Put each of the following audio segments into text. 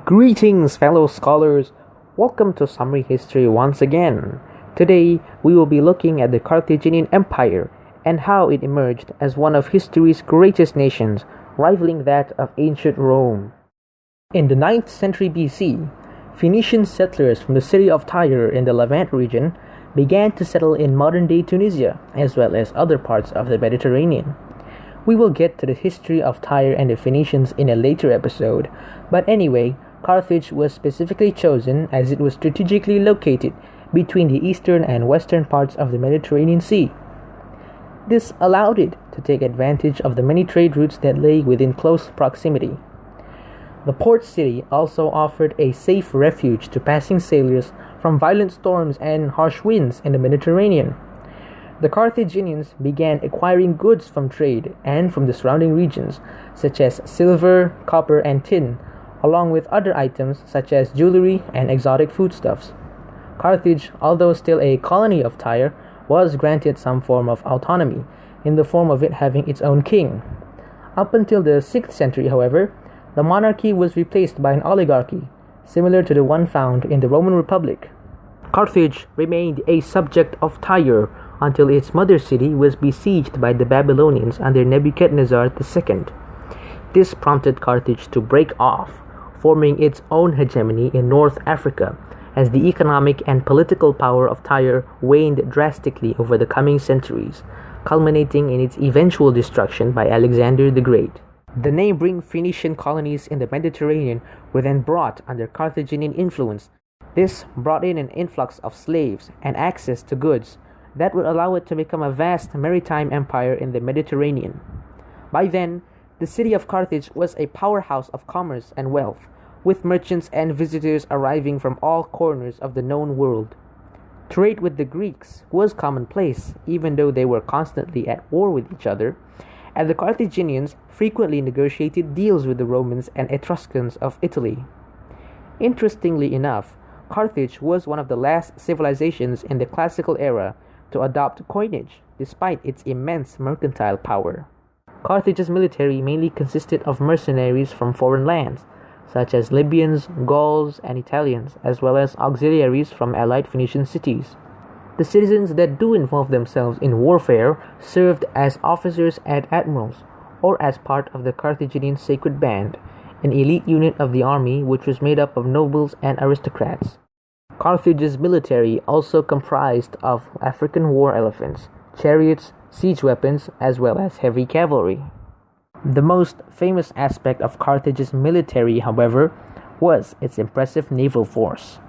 Greetings, fellow scholars. Welcome to Summary History once again. Today, we will be looking at the Carthaginian Empire and how it emerged as one of history's greatest nations, rivaling that of ancient Rome. In the 9th century BC, Phoenician settlers from the city of Tyre in the Levant region began to settle in modern-day Tunisia, as well as other parts of the Mediterranean. We will get to the history of Tyre and the Phoenicians in a later episode, but anyway, Carthage was specifically chosen as it was strategically located between the eastern and western parts of the Mediterranean Sea. This allowed it to take advantage of the many trade routes that lay within close proximity. The port city also offered a safe refuge to passing sailors from violent storms and harsh winds in the Mediterranean. The Carthaginians began acquiring goods from trade and from the surrounding regions, such as silver, copper, and tin, along with other items such as jewelry and exotic foodstuffs. Carthage, although still a colony of Tyre, was granted some form of autonomy, in the form of it having its own king. Up until the 6th century, however, the monarchy was replaced by an oligarchy, similar to the one found in the Roman Republic. Carthage remained a subject of Tyre until its mother city was besieged by the Babylonians under Nebuchadnezzar II. This prompted Carthage to break off, forming its own hegemony in North Africa, as the economic and political power of Tyre waned drastically over the coming centuries, culminating in its eventual destruction by Alexander the Great. The neighboring Phoenician colonies in the Mediterranean were then brought under Carthaginian influence. This brought in an influx of slaves and access to goods that would allow it to become a vast maritime empire in the Mediterranean. By then, the city of Carthage was a powerhouse of commerce and wealth, with merchants and visitors arriving from all corners of the known world. Trade with the Greeks was commonplace, even though they were constantly at war with each other, and the Carthaginians frequently negotiated deals with the Romans and Etruscans of Italy. Interestingly enough, Carthage was one of the last civilizations in the classical era to adopt coinage, despite its immense mercantile power. Carthage's military mainly consisted of mercenaries from foreign lands, such as Libyans, Gauls, and Italians, as well as auxiliaries from allied Phoenician cities. The citizens that do involve themselves in warfare served as officers and admirals, or as part of the Carthaginian Sacred Band, an elite unit of the army which was made up of nobles and aristocrats. Carthage's military also comprised of African war elephants, chariots, siege weapons, as well as heavy cavalry. The most famous aspect of Carthage's military, however, was its impressive naval force.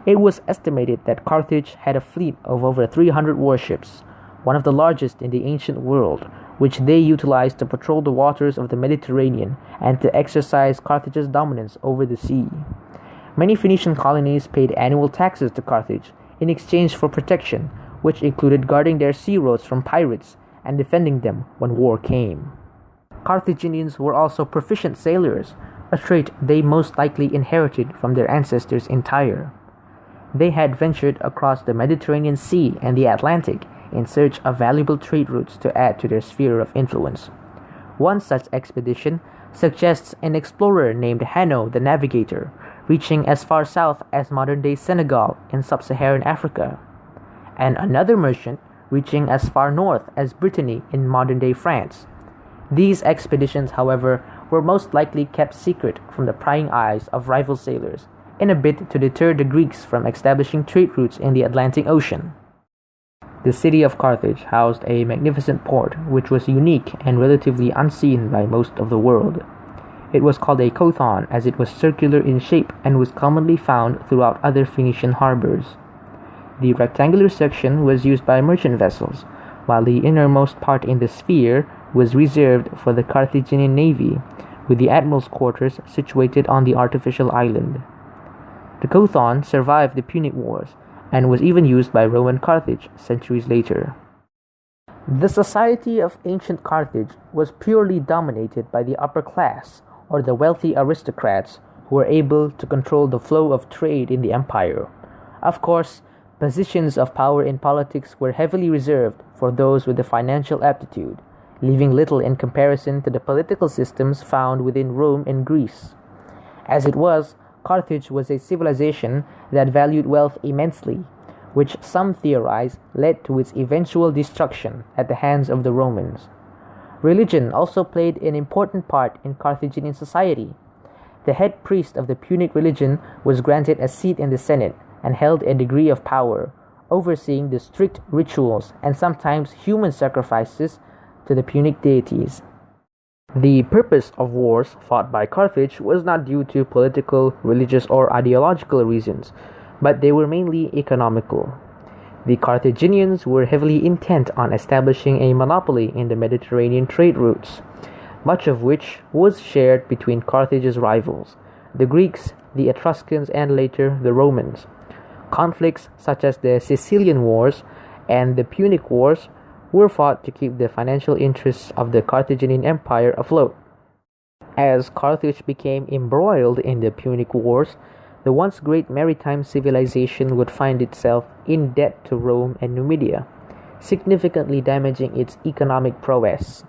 It was estimated that Carthage had a fleet of over 300 warships, one of the largest in the ancient world, which they utilized to patrol the waters of the Mediterranean and to exercise Carthage's dominance over the sea. Many Phoenician colonies paid annual taxes to Carthage in exchange for protection, which included guarding their sea roads from pirates and defending them when war came. Carthaginians were also proficient sailors, a trait they most likely inherited from their ancestors in Tyre. They had ventured across the Mediterranean Sea and the Atlantic in search of valuable trade routes to add to their sphere of influence. One such expedition suggests an explorer named Hanno the Navigator, reaching as far south as modern-day Senegal in sub-Saharan Africa, and another merchant reaching as far north as Brittany in modern-day France. These expeditions, however, were most likely kept secret from the prying eyes of rival sailors, in a bid to deter the Greeks from establishing trade routes in the Atlantic Ocean. The city of Carthage housed a magnificent port which was unique and relatively unseen by most of the world. It was called a kothon as it was circular in shape and was commonly found throughout other Phoenician harbors. The rectangular section was used by merchant vessels, while the innermost part in the sphere was reserved for the Carthaginian navy, with the admiral's quarters situated on the artificial island. The kothon survived the Punic Wars and was even used by Roman Carthage centuries later. The society of ancient Carthage was purely dominated by the upper class, or the wealthy aristocrats who were able to control the flow of trade in the empire. Of course, positions of power in politics were heavily reserved for those with the financial aptitude, leaving little in comparison to the political systems found within Rome and Greece. As it was, Carthage was a civilization that valued wealth immensely, which some theorize led to its eventual destruction at the hands of the Romans. Religion also played an important part in Carthaginian society. The head priest of the Punic religion was granted a seat in the Senate and held a degree of power, overseeing the strict rituals and sometimes human sacrifices to the Punic deities. The purpose of wars fought by Carthage was not due to political, religious, or ideological reasons, but they were mainly economical. The Carthaginians were heavily intent on establishing a monopoly in the Mediterranean trade routes, much of which was shared between Carthage's rivals, the Greeks, the Etruscans, and later the Romans. Conflicts such as the Sicilian Wars and the Punic Wars were fought to keep the financial interests of the Carthaginian Empire afloat. As Carthage became embroiled in the Punic Wars, the once great maritime civilization would find itself in debt to Rome and Numidia, significantly damaging its economic prowess.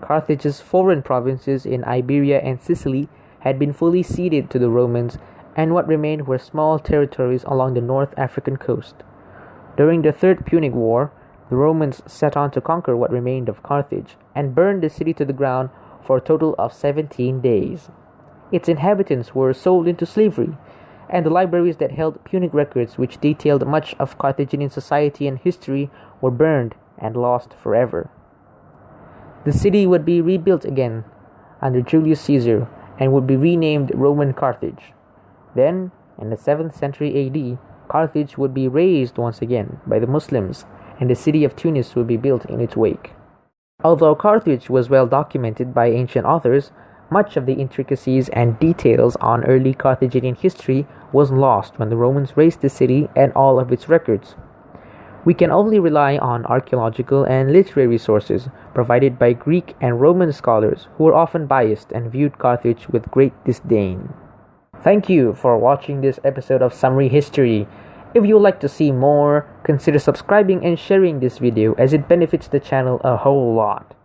Carthage's foreign provinces in Iberia and Sicily had been fully ceded to the Romans, and what remained were small territories along the North African coast. During the Third Punic War, the Romans set on to conquer what remained of Carthage and burned the city to the ground for a total of 17 days. Its inhabitants were sold into slavery, and the libraries that held Punic records, which detailed much of Carthaginian society and history, were burned and lost forever. The city would be rebuilt again under Julius Caesar and would be renamed Roman Carthage. Then, in the 7th century AD, Carthage would be razed once again by the Muslims, and the city of Tunis would be built in its wake. Although Carthage was well documented by ancient authors, much of the intricacies and details on early Carthaginian history was lost when the Romans razed the city and all of its records. We can only rely on archaeological and literary sources provided by Greek and Roman scholars who were often biased and viewed Carthage with great disdain. Thank you for watching this episode of Summary History. If you would like to see more, consider subscribing and sharing this video as it benefits the channel a whole lot.